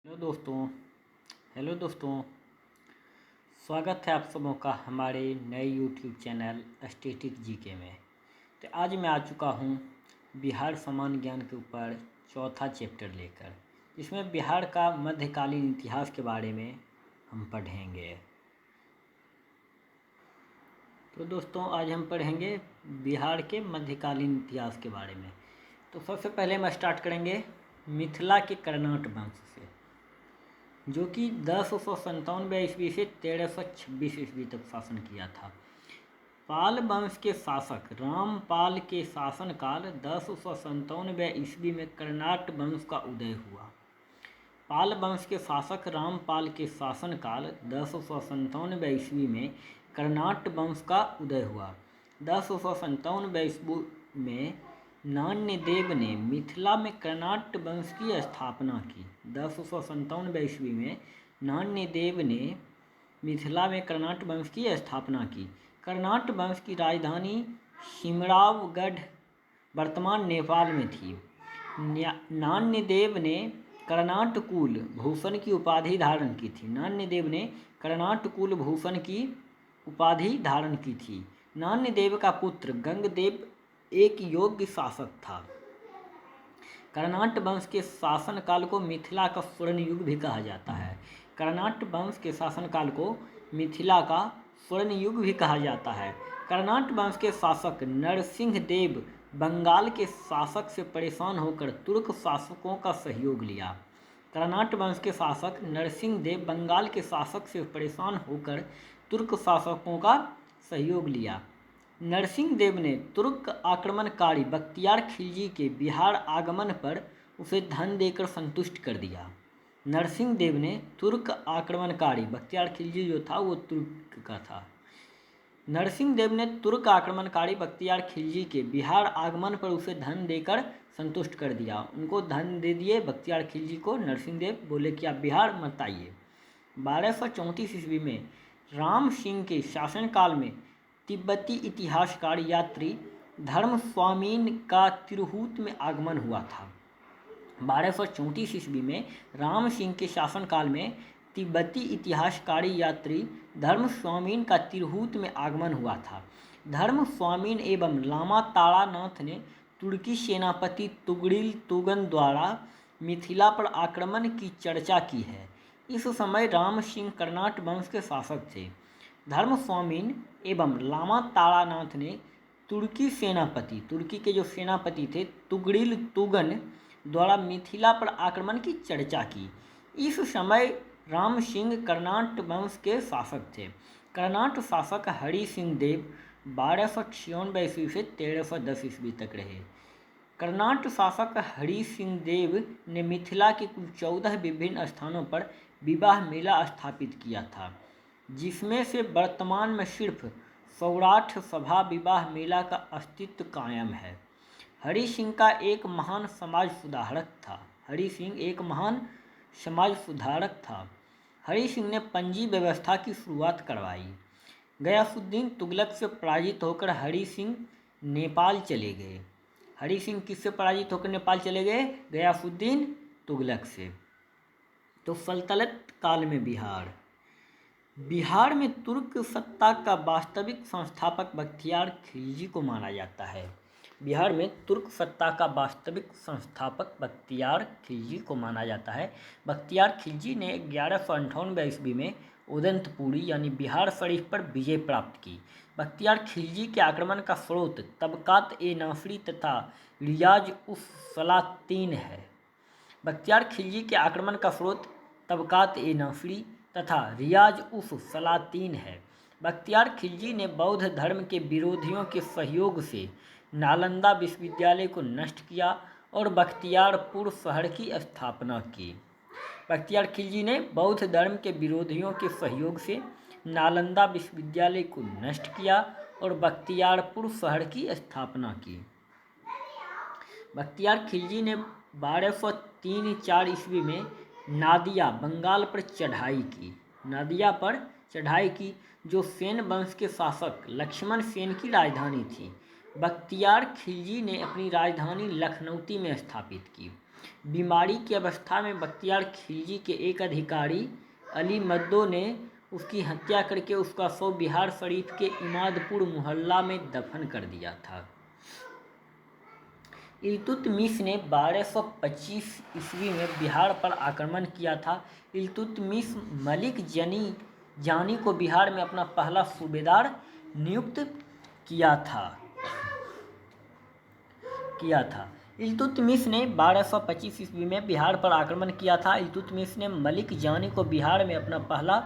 Hello दोस्तों hello दोस्तों स्वागत है आप सबों का हमारे नए यूट्यूब चैनल स्टैटिक जीके में। तो आज मैं आ चुका हूँ बिहार सामान्य ज्ञान के ऊपर चौथा चैप्टर लेकर, जिसमें बिहार का मध्यकालीन इतिहास के बारे में हम पढ़ेंगे। तो दोस्तों आज हम पढ़ेंगे बिहार के मध्यकालीन इतिहास के बारे में। तो सबसे पहले हम स्टार्ट करेंगे मिथिला के कर्नाट वंश से, जो कि 1097 ईस्वी से 1326 ईस्वी तक शासन किया था। पाल वंश के शासक रामपाल के शासनकाल 1097 ईस्वी में कर्नाट वंश का उदय हुआ। पाल वंश के शासक रामपाल के शासनकाल 1097 ईस्वी में कर्नाट वंश का उदय हुआ। 1097 ईस्वी में नान्यदेव ने मिथिला में कर्नाट वंश की स्थापना की। 1097 ईस्वी में नान्यदेव ने मिथिला में कर्नाट वंश की स्थापना की। कर्नाट वंश की राजधानी सिमरावगढ़ वर्तमान नेपाल में थी। नान्यदेव ने कर्नाट कुल भूषण की उपाधि धारण की थी। नान्यदेव ने कर्नाट कुल भूषण की उपाधि धारण की थी। नान्यदेव का पुत्र गंगदेव एक योग्य शासक था। कर्नाट वंश के शासनकाल को मिथिला का स्वर्ण युग भी कहा जाता है। कर्नाट वंश के शासनकाल को मिथिला का स्वर्ण युग भी कहा जाता है। कर्नाट वंश के शासक नरसिंह देव बंगाल के शासक से परेशान होकर तुर्क शासकों का सहयोग लिया। कर्नाट वंश के शासक नरसिंह देव बंगाल के शासक से परेशान होकर तुर्क शासकों का सहयोग लिया। नरसिंह देव ने तुर्क आक्रमणकारी बख्तियार खिलजी के बिहार आगमन पर उसे धन देकर संतुष्ट कर दिया। नरसिंह देव ने तुर्क आक्रमणकारी बख्तियार खिलजी जो था वो तुर्क का था। नरसिंह देव ने तुर्क आक्रमणकारी बख्तियार खिलजी के बिहार आगमन पर उसे धन देकर संतुष्ट कर दिया। उनको धन दे दिए बख्तियार खिलजी को। नरसिंह देव बोले कि आप बिहार मत आइए। 1234 ईस्वी में राम सिंह के शासनकाल में तिब्बती इतिहासकार यात्री धर्म स्वामीन का तिरहुत में आगमन हुआ था। 1234 ईस्वी में राम सिंह के शासनकाल में तिब्बती इतिहासकारी यात्री धर्म स्वामीन का तिरहुत में आगमन हुआ था। धर्म स्वामीन एवं लामा तारानाथ ने तुर्की सेनापति तुगरिल तुगन द्वारा मिथिला पर आक्रमण की चर्चा की है। इस समय राम सिंह कर्नाट वंश के शासक थे। धर्म स्वामीन एवं लामा तारानाथ ने तुर्की के जो सेनापति थे तुगरिल तुगन द्वारा मिथिला पर आक्रमण की चर्चा की। इस समय राम सिंह कर्नाट वंश के शासक थे। कर्नाट शासक हरि सिंह देव 1296 ईस्वी से 1310 ईस्वी तक रहे। कर्नाट शासक हरि सिंह देव ने मिथिला के कुल 14 विभिन्न स्थानों पर विवाह मेला स्थापित किया था, जिसमें से वर्तमान में सिर्फ सौराठ सभा विवाह मेला का अस्तित्व कायम है। हरि सिंह का एक महान समाज सुधारक था। हरि सिंह एक महान समाज सुधारक था। हरि सिंह ने पंजी व्यवस्था की शुरुआत करवाई। गयासुद्दीन तुगलक से पराजित होकर हरि सिंह नेपाल चले गए। हरि सिंह किससे पराजित होकर नेपाल चले गए? गयासुद्दीन तुगलक से। तो सल्तनत काल में बिहार में तुर्क सत्ता का वास्तविक संस्थापक बख्तियार खिलजी को माना जाता है। बिहार में तुर्क सत्ता का वास्तविक संस्थापक बख्तियार खिलजी को माना जाता है। बख्तियार खिलजी ने 1198 ईस्वी में उदंतपुरी यानी बिहार शरीफ पर विजय प्राप्त की। बख्तियार खिलजी के आक्रमण का स्रोत तबकात ए नासरी तथा रियाज उस सलातीन है। बख्तियार खिलजी के आक्रमण का स्रोत तबकात ए नासरी तथा रियाज उस सलातीन है। बख्तियार खिलजी ने बौद्ध धर्म के विरोधियों के सहयोग से नालंदा विश्वविद्यालय को नष्ट किया और बख्तियारपुर शहर की स्थापना की। बख्तियार खिलजी ने बौद्ध धर्म के विरोधियों के सहयोग से नालंदा विश्वविद्यालय को नष्ट किया और बख्तियारपुर शहर की स्थापना की। बख्तियार खिलजी ने 1203-4 ईस्वी में नादिया बंगाल पर चढ़ाई की, जो सेन वंश के शासक लक्ष्मण सेन की राजधानी थी। बख्तियार खिलजी ने अपनी राजधानी लखनऊती में स्थापित की। बीमारी की अवस्था में बख्तियार खिलजी के एक अधिकारी अली मद्दो ने उसकी हत्या करके उसका शव बिहार शरीफ के इमादपुर मोहल्ला में दफन कर दिया था। इल्तुतमिश ने 1225 ईस्वी में बिहार पर आक्रमण किया था। इल्तुतमिश मलिक जानी को बिहार में अपना पहला सूबेदार नियुक्त किया था। इल्तुतमिश ने 1225 ईस्वी में बिहार पर आक्रमण किया था। इल्तुतमिश ने मलिक जानी को बिहार में अपना पहला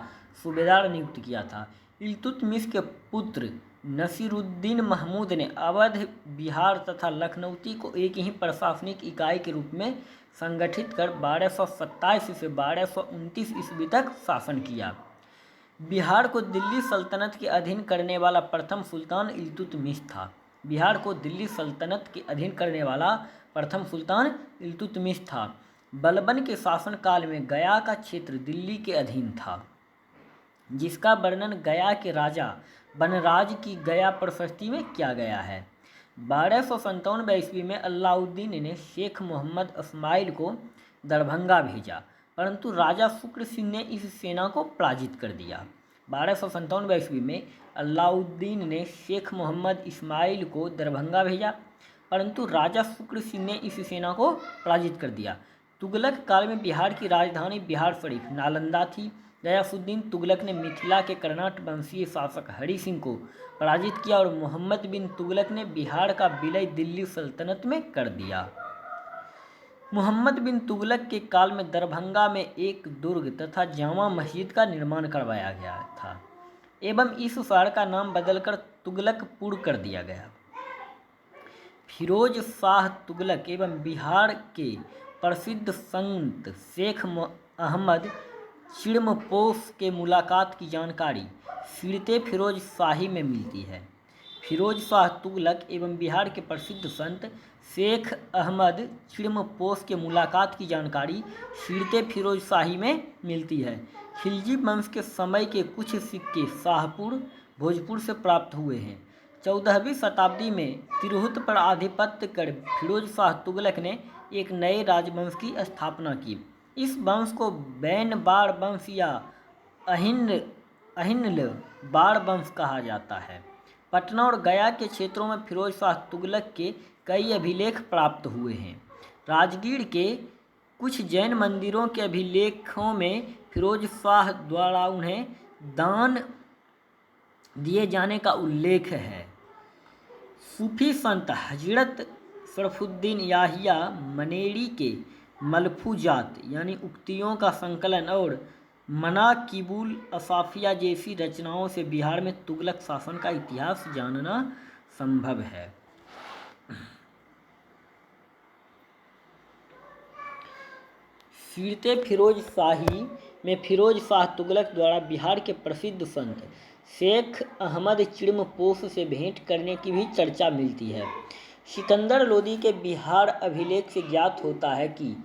सूबेदार नियुक्त किया था। इल्तुतमिश के पुत्र नसीरुद्दीन महमूद ने अवध, बिहार तथा लखनऊती को एक ही प्रशासनिक इकाई के रूप में संगठित कर 1227 से 1229 ईस्वी तक शासन किया। बिहार को दिल्ली सल्तनत के अधीन करने वाला प्रथम सुल्तान इल्तुतमिश था। बिहार को दिल्ली सल्तनत के अधीन करने वाला प्रथम सुल्तान इल्तुतमिश था। बलबन के शासनकाल में गया का क्षेत्र दिल्ली के अधीन था, जिसका वर्णन गया के राजा बनराज की गया प्रशस्ति में किया गया है। 1297 ईस्वी में अलाउद्दीन ने शेख मोहम्मद इस्माइल को दरभंगा भेजा, परंतु राजा शुक्र सिंह ने इस सेना को पराजित कर दिया। 1297 ईस्वी में अलाउद्दीन ने शेख मोहम्मद इस्माइल को दरभंगा भेजा, परंतु राजा शुक्र सिंह ने इस सेना को पराजित कर दिया। तुगलक काल में बिहार की राजधानी बिहार शरीफ नालंदा थी। गयासुद्दीन तुगलक ने मिथिला के कर्नाट वंशीय शासक हरि सिंह को पराजित किया और मोहम्मद बिन तुगलक ने बिहार का विलय दिल्ली सल्तनत में कर दिया। मोहम्मद बिन तुगलक के काल में दरभंगा में एक दुर्ग तथा जामा मस्जिद का निर्माण करवाया गया था एवं इस शहर का नाम बदलकर तुगलकपुर कर दिया गया। फिरोज शाह तुगलक एवं बिहार के प्रसिद्ध संत शेख अहमद चिड़मपोश के मुलाकात की जानकारी सीरते फिरोज शाही में मिलती है। फिरोज शाह तुगलक एवं बिहार के प्रसिद्ध संत शेख अहमद चिड़मपोश के मुलाकात की जानकारी सीरते फिरोज शाही में मिलती है। खिलजी वंश के समय के कुछ सिक्के शाहपुर, भोजपुर से प्राप्त हुए हैं। 14वीं शताब्दी में तिरहुत पर आधिपत्य कर फिरोज शाह तुगलक ने एक नए राजवंश की स्थापना की। इस वंश को बैन बाड़ वंश या अहिन्ल बाड़ वंश कहा जाता है। पटना और गया के क्षेत्रों में फिरोज शाह तुगलक के कई अभिलेख प्राप्त हुए हैं। राजगीर के कुछ जैन मंदिरों के अभिलेखों में फिरोज शाह द्वारा उन्हें दान दिए जाने का उल्लेख है। सूफी संत हजरत शरफुद्दीन याहिया मनेरी के मलफूजात यानी उक्तियों का संकलन और मनाकिबुल असाफिया जैसी रचनाओं से बिहार में तुगलक शासन का इतिहास जानना संभव है। सीरते फिरोज शाही में फिरोज शाह तुगलक द्वारा बिहार के प्रसिद्ध संत शेख अहमद चिड़मपोश से भेंट करने की भी चर्चा मिलती है। सिकंदर लोदी के बिहार अभिलेख से ज्ञात होता है कि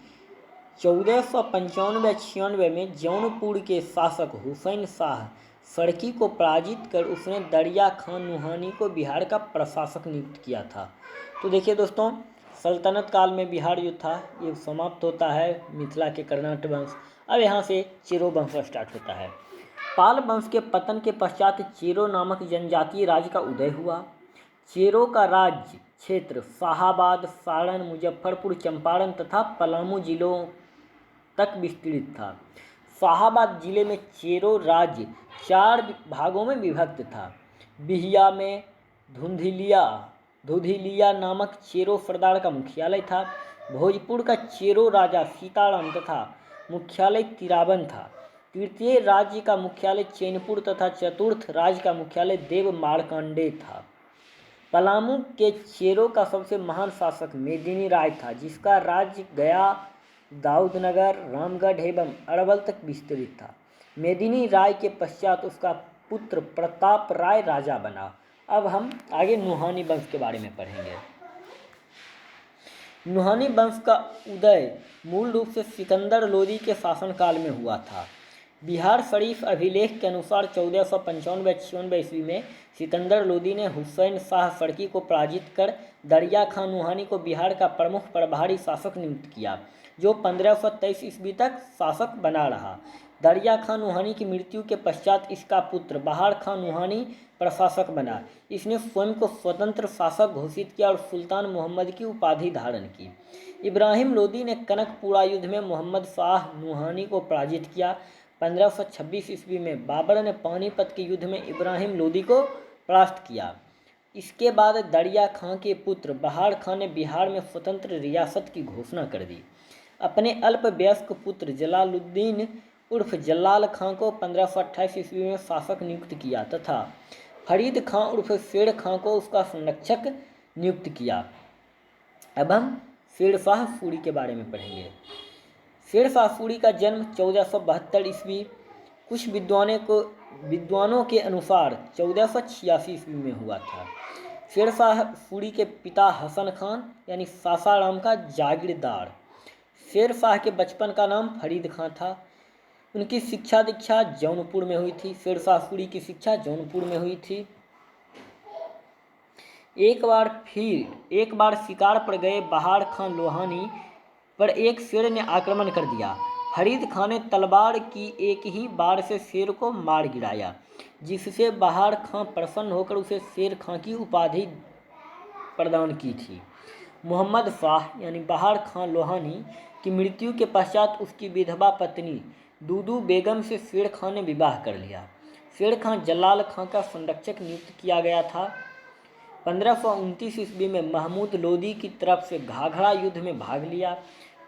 1495-96 में जौनपुर के शासक हुसैन शाह सड़की को पराजित कर उसने दरिया खान नुहानी को बिहार का प्रशासक नियुक्त किया था। तो देखिए दोस्तों, सल्तनत काल में बिहार जो था ये समाप्त होता है, मिथिला के कर्नाट वंश। अब यहाँ से चेरो वंश स्टार्ट होता है। पाल वंश के पतन के पश्चात चेरो नामक जनजातीय राज्य का उदय हुआ। चेरो का राज्य क्षेत्र शाहाबाद, सारण, मुजफ्फरपुर, चंपारण तथा पलामू जिलों तक विस्तृत था। शाहाबाद जिले में चेरो राज्य 4 भागों में विभक्त था। बिहिया में धुंधिलिया नामक चेरो सरदार का मुख्यालय था। भोजपुर का चेरो राजा सीताराम तथा मुख्यालय तिरावन था। तृतीय राज्य का मुख्यालय चैनपुर तथा चतुर्थ राज्य का मुख्यालय देव मार्कंडे था। पलामू के चेरो का सबसे महान शासक मेदिनी राय था, जिसका राज्य गया, दाऊदनगर, रामगढ़ एवं अरवल तक विस्तृत था। मेदिनी राय के पश्चात उसका पुत्र प्रताप राय राजा बना। अब हम आगे नुहानी वंश के बारे में पढ़ेंगे। नुहानी वंश का उदय मूल रूप से सिकंदर लोदी के शासनकाल में हुआ था। बिहार शरीफ अभिलेख के अनुसार 1495-96 ईस्वी में सिकंदर लोदी ने हुसैन शाह फर्की को पराजित कर दरिया खां नुहानी को बिहार का प्रमुख प्रभारी शासक नियुक्त किया, जो 1523 ईस्वी तक शासक बना रहा। दरिया खां नुहानी की मृत्यु के पश्चात इसका पुत्र बहार खां नुहानी प्रशासक बना। इसने स्वयं को स्वतंत्र शासक घोषित किया और सुल्तान मोहम्मद की उपाधि धारण की। इब्राहिम लोदी ने कनकपुरा युद्ध में मोहम्मद शाह नुहानी को पराजित किया। 1526 ईस्वी में बाबर ने पानीपत के युद्ध में इब्राहिम लोदी को परास्त किया। इसके बाद दरिया खां के पुत्र बहार खां ने बिहार में स्वतंत्र रियासत की घोषणा कर दी। अपने अल्पवयस्क पुत्र जलालुद्दीन उर्फ जलाल खां को 1528 ईस्वी में शासक नियुक्त किया तथा फरीद खां उर्फ शेर खां को उसका संरक्षक नियुक्त किया। अब हम शेर शाह सूरी के बारे में पढ़ेंगे। शेर शाह सूरी का जन्म 1472 ईस्वी, कुछ विद्वानों के अनुसार 1486 ईस्वी में हुआ था। शेर शाह सूरी के पिता हसन खान यानी सासाराम का जागीरदार। शेर शाह के बचपन का नाम फरीद खां था। उनकी शिक्षा दीक्षा जौनपुर में हुई थी। शेर शाह सूरी की शिक्षा जौनपुर में हुई थी। एक बार शिकार पर गए बहार खां लोहानी पर एक शेर ने आक्रमण कर दिया। फरीद खां ने तलवार की एक ही बार से शेर को मार गिराया, जिससे बहार खां प्रसन्न होकर उसे शेर खां की उपाधि प्रदान की थी। मोहम्मद शाह यानी बहार खां लोहानी की मृत्यु के पश्चात उसकी विधवा पत्नी दूदू बेगम से शेर खां ने विवाह कर लिया। शेर खां जलाल खां का संरक्षक नियुक्त किया गया था। 1529 ईस्वी में महमूद लोदी की तरफ से घाघरा युद्ध में भाग लिया।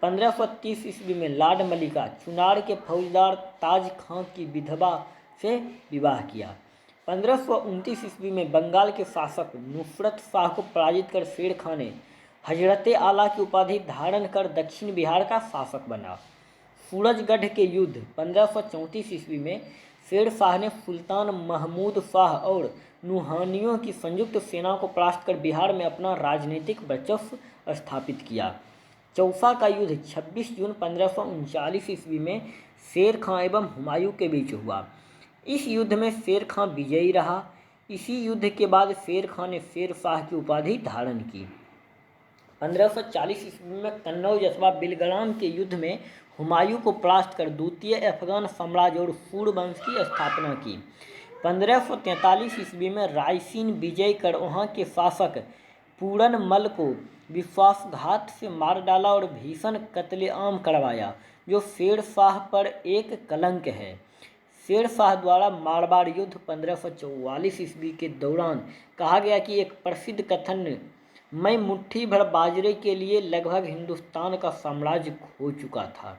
1530 ईस्वी में लाड मलिका चुनार के फौजदार ताज खां की विधवा से विवाह किया। 1529 ईस्वी में बंगाल के शासक नुसरत शाह को पराजित कर शेर खां ने हजरत आला की उपाधि धारण कर दक्षिण बिहार का शासक बना। सूरजगढ़ के युद्ध 1534 ईस्वी में शेर शाह ने सुल्तान महमूद शाह और नुहानियों की संयुक्त सेना को परास्त कर बिहार में अपना राजनीतिक वर्चस्व स्थापित किया। चौसा का युद्ध 26 जून 1539 ईस्वी में शेर खां एवं हुमायूं के बीच हुआ। इस युद्ध में शेर खां विजयी रहा। इसी युद्ध के बाद शेर खां ने शेर शाह की उपाधि धारण की। 1540 ईस्वी में कन्नौज अथवा बिलग्राम के युद्ध में हुमायूं को परास्त कर द्वितीय अफगान साम्राज्य और सूरवंश की स्थापना की। 1543 ईस्वी में रायसीन विजय कर वहाँ के शासक पूरनमल को विश्वासघात से मार डाला और भीषण कत्लेआम करवाया, जो शेर शाह पर एक कलंक है। शेर शाह द्वारा मारवाड़ युद्ध 1544 ईस्वी के दौरान कहा गया कि एक प्रसिद्ध कथन मैं मुट्ठी भर बाजरे के लिए लगभग हिंदुस्तान का साम्राज्य खो चुका था।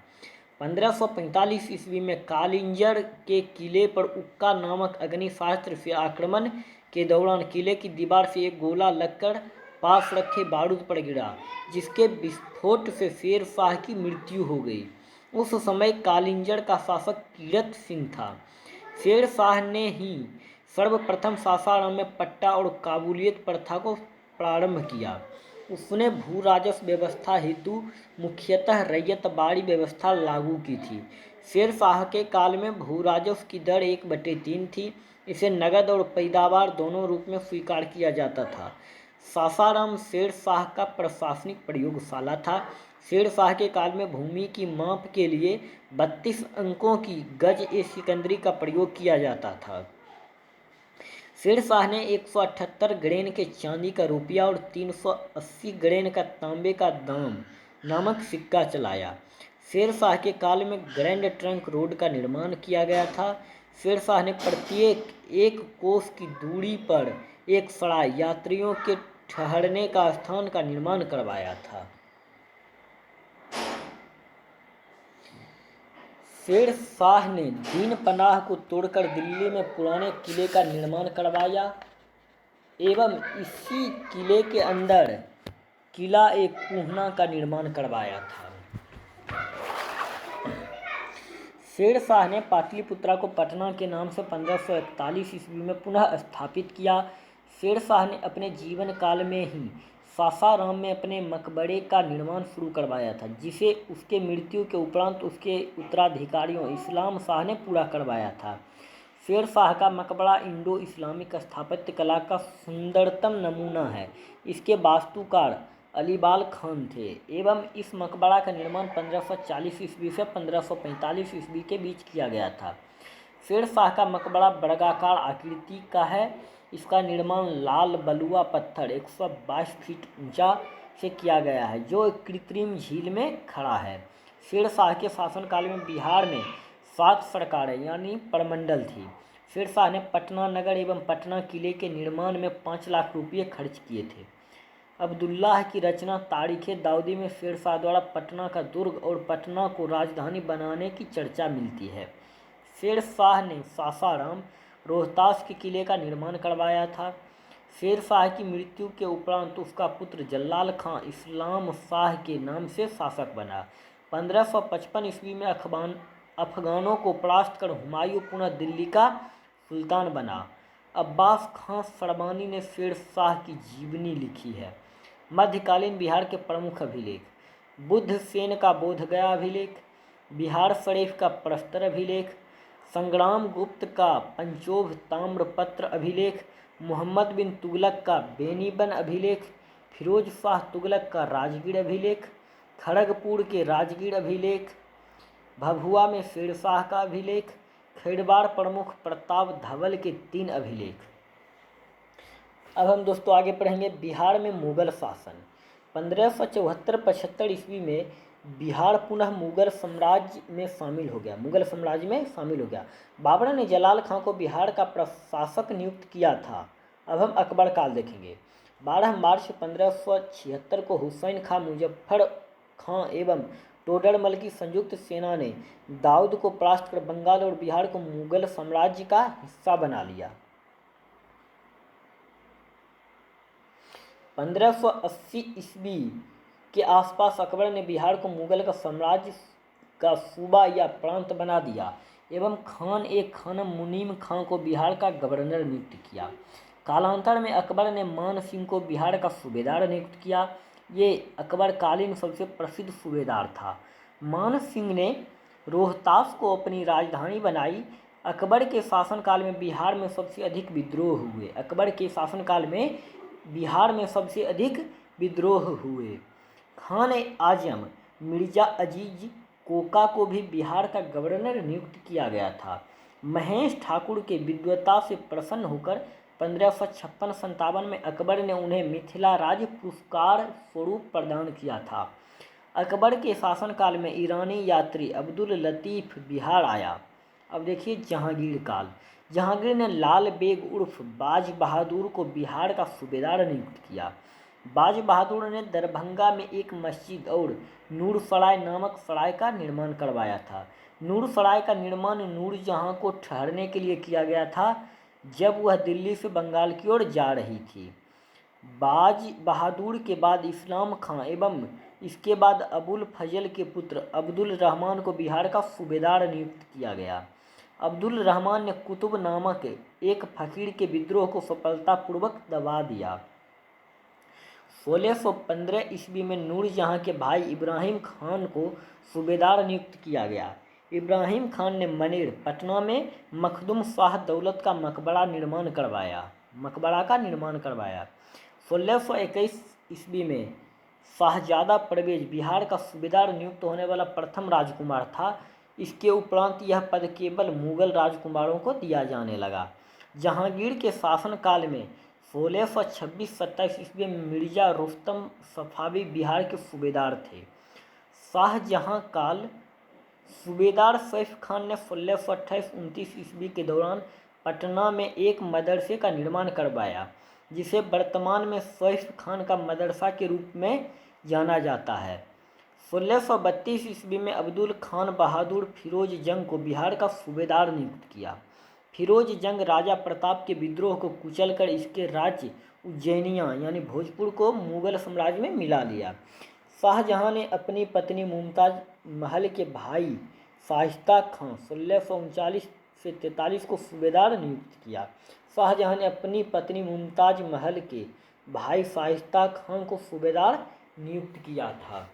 1545 ईस्वी में कालिंजर के किले पर उक्का नामक अग्निशास्त्र से आक्रमण के दौरान किले की दीवार से एक गोला लगकर पास रखे बारूद पर गिरा, जिसके विस्फोट से शेर शाह की मृत्यु हो गई। उस समय कालिंजर का शासक कीरत सिंह था। शेर शाह ने ही सर्वप्रथम सासाराम में पट्टा और काबूलियत प्रथा को प्रारंभ किया। उसने भू राजस्व व्यवस्था हेतु मुख्यतः रैयतबाड़ी व्यवस्था लागू की थी। शेर शाह के काल में भू राजस्व की दर 1/3 थी। इसे नगद और पैदावार दोनों रूप में स्वीकार किया जाता था। सासाराम शेर शाह का प्रशासनिक प्रयोगशाला था। शेर शाह के काल में भूमि की माप के लिए 32 अंकों की गज-ए-सिकंदरी का प्रयोग किया जाता था। शेर शाह ने 178 ग्रेन के चांदी का रुपया और 380 ग्रेन का तांबे का दाम नामक सिक्का चलाया। शेर शाह के काल में ग्रैंड ट्रंक रोड का निर्माण किया गया था। शेर शाह ने प्रत्येक 1 कोस की दूरी पर एक सराय यात्रियों के ठहरने का स्थान का निर्माण करवाया था। शेर शाह ने दीन पनाह को तोड़कर दिल्ली में पुराने किले का निर्माण करवाया एवं इसी किले के अंदर किला एक कुहना का निर्माण करवाया था। शेर शाह ने पाटलिपुत्रा को पटना के नाम से 1541 ईस्वी में पुनः स्थापित किया। शेर शाह ने अपने जीवन काल में ही सासाराम में अपने मकबरे का निर्माण शुरू करवाया था, जिसे उसके मृत्यु के उपरांत उसके उत्तराधिकारियों इस्लाम शाह ने पूरा करवाया था। शेर शाह का मकबरा इंडो इस्लामिक स्थापत्य कला का सुंदरतम नमूना है। इसके वास्तुकार अलीबाल खान थे एवं इस मकबरा का निर्माण 1540 ईस्वी से 1545 ईस्वी के बीच किया गया था। शेर शाह का मकबरा वर्गाकार आकृति का है। इसका निर्माण लाल बलुआ पत्थर 122 फीट ऊंचा से किया गया है, जो एक कृत्रिम झील में खड़ा है। शेर शाह के शासनकाल में बिहार में 7 सरकारें यानी प्रमंडल थी। शेर शाह ने पटना नगर एवं पटना किले के निर्माण में 5 लाख रुपये खर्च किए थे। अब्दुल्लाह की रचना तारीख़ दाऊदी में शेर शाह द्वारा पटना का दुर्ग और पटना को राजधानी बनाने की चर्चा मिलती है। शेर शाह ने सासाराम, रोहतास के किले का निर्माण करवाया था। शेर शाह की मृत्यु के उपरांत उसका पुत्र जल्लाल खां इस्लाम शाह के नाम से शासक बना। 1555 ईस्वी में अफगानों को परास्त कर हुमायूं पुनः दिल्ली का सुल्तान बना। अब्बास खां सरबानी ने शेर शाह की जीवनी लिखी है। मध्यकालीन बिहार के प्रमुख अभिलेख: बुद्ध सेन का बोधगया अभिलेख, बिहार शरीफ का प्रस्तर अभिलेख, संग्राम गुप्त का पंचोभ ताम्रपत्र अभिलेख, मोहम्मद बिन तुगलक का बेनीबन अभिलेख, फिरोज शाह तुगलक का राजगीर अभिलेख, खड़गपुर के राजगीर अभिलेख, भभुआ में शेर शाह का अभिलेख, खेड़बाड़ प्रमुख प्रताप धवल के 3 अभिलेख। अब हम दोस्तों आगे पढ़ेंगे बिहार में मुगल शासन। 1574-75 ईस्वी में बिहार पुनः मुगल साम्राज्य में शामिल हो गया। बाबर ने जलाल खां को बिहार का प्रशासक नियुक्त किया था। अब हम अकबर काल देखेंगे। 12 मार्च 1576 को हुसैन खां, मुजफ्फर खां एवं टोडरमल की संयुक्त सेना ने दाऊद को परास्त कर बंगाल और बिहार को मुगल साम्राज्य का हिस्सा बना लिया। 1580 ईस्वी के आसपास अकबर ने बिहार को मुगल का साम्राज्य का सूबा या प्रांत बना दिया एवं खान ए खानम मुनीम खां को बिहार का गवर्नर नियुक्त किया। कालांतर में अकबर ने मान सिंह को बिहार का सूबेदार नियुक्त किया। ये अकबर कालीन सबसे प्रसिद्ध सूबेदार था। मान सिंह ने रोहतास को अपनी राजधानी बनाई। अकबर के शासनकाल में बिहार में सबसे अधिक विद्रोह हुए। खान ए आजम मिर्जा अजीज कोका को भी बिहार का गवर्नर नियुक्त किया गया था। महेश ठाकुर के विद्वता से प्रसन्न होकर 1556-57 में अकबर ने उन्हें मिथिला राज्य पुरस्कार स्वरूप प्रदान किया था। अकबर के शासनकाल में ईरानी यात्री अब्दुल लतीफ़ बिहार आया। अब देखिए जहांगीर काल। जहांगीर ने लाल बेग उर्फ बाज बहादुर को बिहार का सूबेदार नियुक्त किया। बाज बहादुर ने दरभंगा में एक मस्जिद और नूरसराय नामक सराय का निर्माण करवाया था। नूरसराय का निर्माण नूरजहां को ठहरने के लिए किया गया था जब वह दिल्ली से बंगाल की ओर जा रही थी। बाज बहादुर के बाद इस्लाम खां एवं इसके बाद अबुल फजल के पुत्र अब्दुल रहमान को बिहार का सूबेदार नियुक्त किया गया। अब्दुल रहमान ने कुतुब नामक एक फकीर के विद्रोह को सफलतापूर्वक दबा दिया। 1615 ईस्वी में नूरजहां के भाई इब्राहिम खान को सूबेदार नियुक्त किया गया। इब्राहिम खान ने मनेर, पटना में मखदूम शाह दौलत का मकबरा का निर्माण करवाया। 1621 ईस्वी में शाहजादा परवेज बिहार का सूबेदार नियुक्त होने वाला प्रथम राजकुमार था। इसके उपरांत यह पद केवल मुगल राजकुमारों को दिया जाने लगा। जहांगीर के शासनकाल में 1626-27 ईस्वी में मिर्जा रुस्तम सफावी बिहार के सूबेदार थे। शाहजहां काल सूबेदार सैफ खान ने 1628-29 ईस्वी के दौरान पटना में एक मदरसे का निर्माण करवाया, जिसे वर्तमान में सैफ खान का मदरसा के रूप में जाना जाता है। 1632 ईस्वी में अब्दुल खान बहादुर फिरोज जंग को बिहार का सूबेदार नियुक्त किया। फिरोज जंग राजा प्रताप के विद्रोह को कुचलकर इसके राज्य उज्जैनिया यानी भोजपुर को मुगल साम्राज्य में मिला लिया। शाहजहां ने अपनी पत्नी मुमताज महल के भाई शाइस्ता खां 1639 से 43 को सूबेदार नियुक्त किया। शाहजहां ने अपनी पत्नी मुमताज महल के भाई शाइस्ता खान को सूबेदार नियुक्त किया था।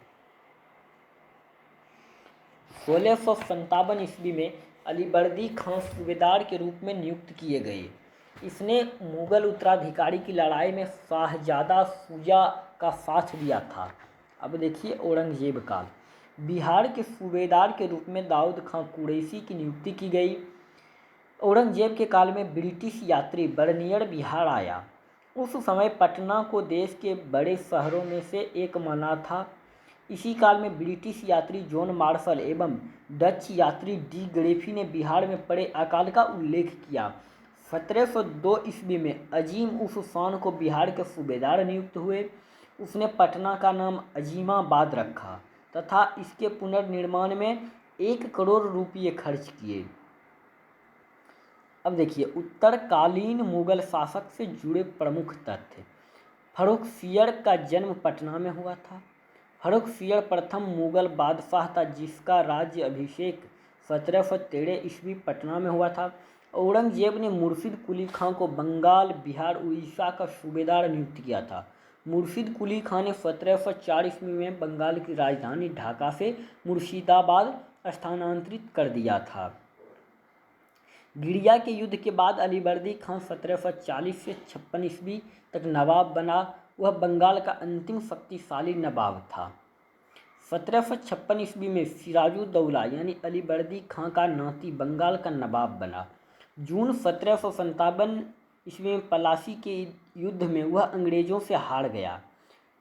1657 ईस्वी में अलीबर्दी खान सूबेदार के रूप में नियुक्त किए गए। इसने मुगल उत्तराधिकारी की लड़ाई में शाहजादा शुजा का साथ दिया था। अब देखिए औरंगजेब काल। बिहार के सूबेदार के रूप में दाऊद खां कुरैशी की नियुक्ति की गई। औरंगजेब के काल में ब्रिटिश यात्री बर्नियर बिहार आया। उस समय पटना को देश के बड़े शहरों में से एक माना था। इसी काल में ब्रिटिश यात्री जॉन मार्शल एवं डच यात्री डी ग्रेफी ने बिहार में पड़े अकाल का उल्लेख किया। 1702 ईस्वी में अजीम उस खान को बिहार के सूबेदार नियुक्त हुए। उसने पटना का नाम अजीमाबाद रखा तथा इसके पुनर्निर्माण में 1 करोड़ रुपये खर्च किए। अब देखिए उत्तरकालीन मुगल शासक से जुड़े प्रमुख तथ्य। फर्रुखसियर का जन्म पटना में हुआ था। फर्रुखसियर प्रथम मुगल बादशाह था जिसका राज्य अभिषेक 1713 ईस्वी पटना में हुआ था। औरंगजेब ने मुर्शिद कुली खां को बंगाल, बिहार, उड़ीसा का सूबेदार नियुक्त किया था। मुर्शिद कुली खां ने 1704 ईस्वी में बंगाल की राजधानी ढाका से मुर्शिदाबाद स्थानांतरित कर दिया था। गिरिया के युद्ध के बाद अलीबर्दी खां 1740 से 56 ईस्वी तक नवाब बना। वह बंगाल का अंतिम शक्तिशाली नवाब था। 1756 ईस्वी में सिराजुद्दौला यानी अलीबर्दी खां का नाती बंगाल का नवाब बना। जून 1757 ईस्वी में पलासी के युद्ध में वह अंग्रेजों से हार गया।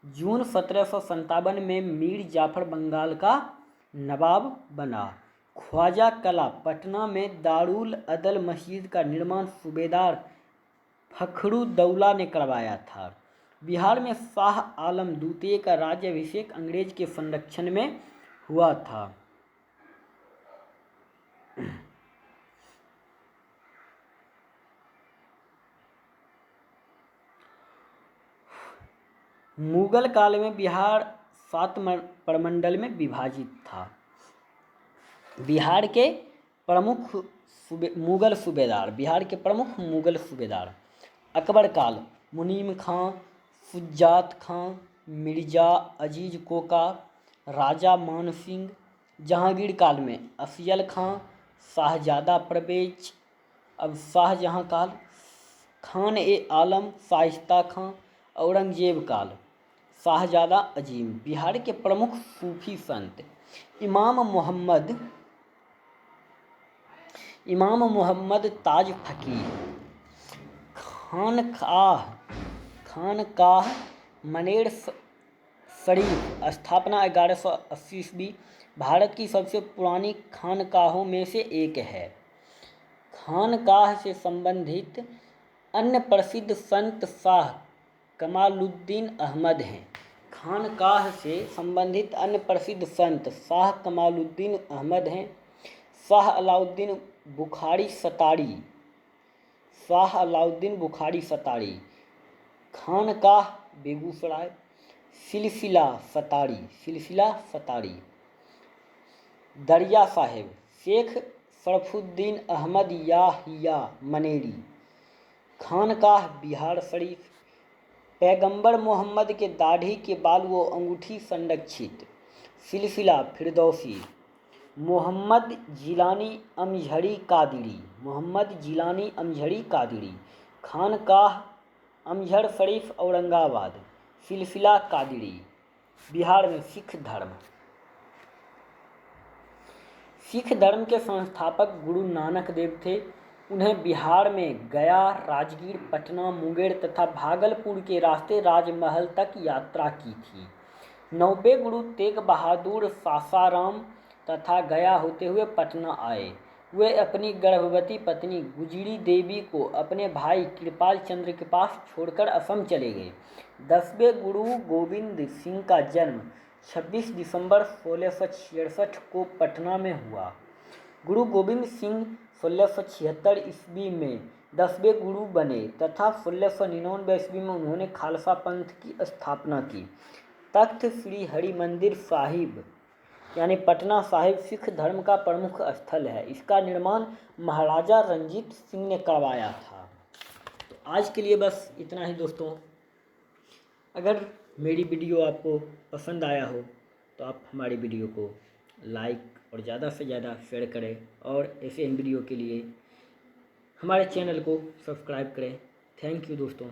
जून 1757 में मीर जाफर बंगाल का नवाब बना। ख्वाजा कला पटना में दारुल अदल मस्जिद का निर्माण सूबेदार फखरुद्दौला ने करवाया था। बिहार में शाह आलम द्वितीय का राज्याभिषेक अंग्रेज के संरक्षण में हुआ था। मुगल काल में बिहार 7 प्रमंडल में विभाजित था। बिहार के प्रमुख मुगल सूबेदार। बिहार के प्रमुख मुगल सूबेदार अकबर काल मुनीम खां, शुजात खां, मिर्जा अजीज कोका, राजा मान सिंह। जहांगीर काल में अफजल खां, शाहजादा परवेज। अब शाहजहां काल खान ए आलम, शाइस्ता खां। औरंगजेब काल शाहजादा अजीम। बिहार के प्रमुख सूफी संत इमाम मोहम्मद ताज फकीर। खानकाह मनेर शरीफ स्थापना 1180 ईस्वी। भारत की सबसे पुरानी खानकाहों में से एक है। खानकाह से संबंधित अन्य प्रसिद्ध संत शाह कमालुद्दीन अहमद हैं। खानकाह से संबंधित अन्य प्रसिद्ध संत शाह कमालुद्दीन अहमद हैं। शाह अलाउद्दीन बुखारी सतारी। खानकाह बेगूसराय। सिलसिला सतारी। दरिया साहिब शेख शरफुद्दीन अहमद याहिया मनेरी। खानकाह बिहार शरीफ। पैगंबर मोहम्मद के दाढ़ी के बाल व अंगूठी संरक्षित। सिलसिला फिरदौसी। मोहम्मद जिलानी अमझरी कादिरी। खानकाह अमझर शरीफ औरंगाबाद। सिलसिला कादिरी। बिहार में सिख धर्म के संस्थापक गुरु नानक देव थे। उन्हें बिहार में गया, राजगीर, पटना, मुंगेर तथा भागलपुर के रास्ते राजमहल तक यात्रा की थी। 90 गुरु तेग बहादुर सासाराम तथा गया होते हुए पटना आए। वे अपनी गर्भवती पत्नी गुजरी देवी को अपने भाई कृपाल चंद्र के पास छोड़कर असम चले गए। 10वें गुरु गोविंद सिंह का जन्म 26 दिसंबर 1666 को पटना में हुआ। गुरु गोविंद सिंह 1676 ईस्वी में 10वें गुरु बने तथा 1699 ईस्वी में उन्होंने खालसा पंथ की स्थापना की। तख्त श्री हरिमंदिर साहिब यानी पटना साहिब सिख धर्म का प्रमुख स्थल है। इसका निर्माण महाराजा रंजीत सिंह ने करवाया था। तो आज के लिए बस इतना ही दोस्तों। अगर मेरी वीडियो आपको पसंद आया हो तो आप हमारी वीडियो को लाइक और ज़्यादा से ज़्यादा शेयर करें और ऐसे वीडियो के लिए हमारे चैनल को सब्सक्राइब करें। थैंक यू दोस्तों।